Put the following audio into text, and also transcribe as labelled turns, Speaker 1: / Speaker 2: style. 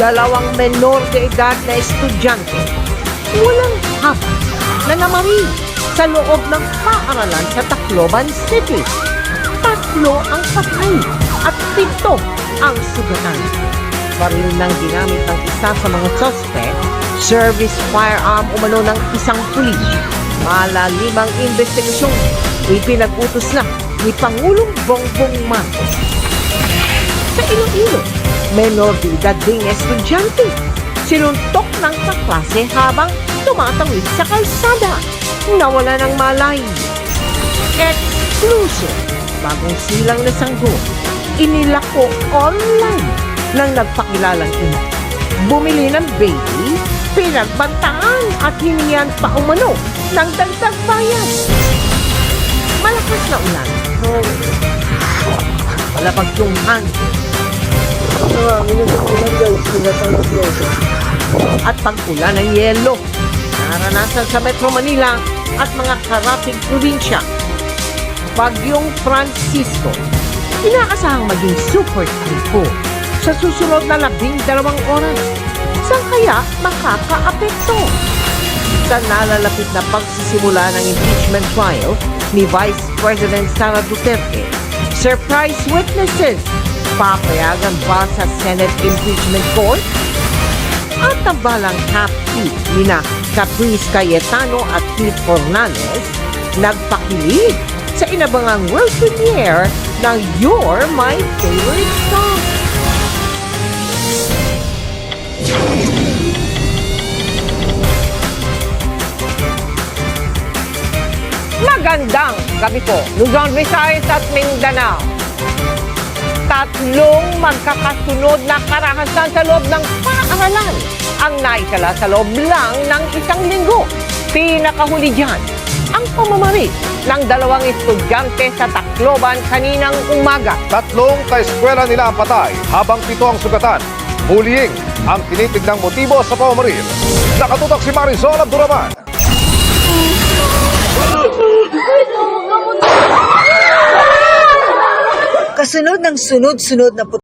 Speaker 1: dalawang menor de edad na estudyante walang habas na namari sa loob ng paaralan sa Tacloban City. 3 ang patay at 7 ang sugatan. Baril nang ginamit ng isa sa mga suspect, service firearm umano ng isang pulis. Malalimang investigasyon ipinag-utos na ni Pangulong Bongbong Marcos. Sa Iloilo, menor de edad ding estudyante sinuntok ng kaklase habang tumatawid sa kalsada. Nawala ng malay. Exclusive, bagong silang na sanggol, inilako online ng nagpakilalang ina. Bumili ng baby, pinagbantaan at hiniyan pa umano ng dagdag bayad. Malakas na ulan. Malapagyunghan. At pag-ulan ng yelo. Naranasan sa Metro Manila at mga karating probinsya. Bagyong Francisco, inaasahang maging super typhoon sa susunod na 12 oras. Saan kaya makakaapekto? Sa nalalapit na pagsisimula ng impeachment trial ni Vice President Sara Duterte, surprise witnesses, papayagan ba sa Senate Impeachment Court? At ang balang half-seat nina Caprice Cayetano at Keith Fornales nagpakilig sa inabangang world premiere ng You're My Favorite Song. Magandang gabi po, Luzon, Visayas at Mindanao. 3 magkakasunod na karahasan sa loob ng paaralan ang naitala sa loob lang ng 1 linggo. Pinakahuli dyan ang pamamari ng 2 estudyante sa Tacloban kaninang umaga.
Speaker 2: 3 kaeskwela nila ang patay habang 7 ang sugatan. Bullying ang tinitignang motibo sa pamamaril. Nakatutok si Marisol Abduraman.
Speaker 3: Kasunod ng sunod-sunod na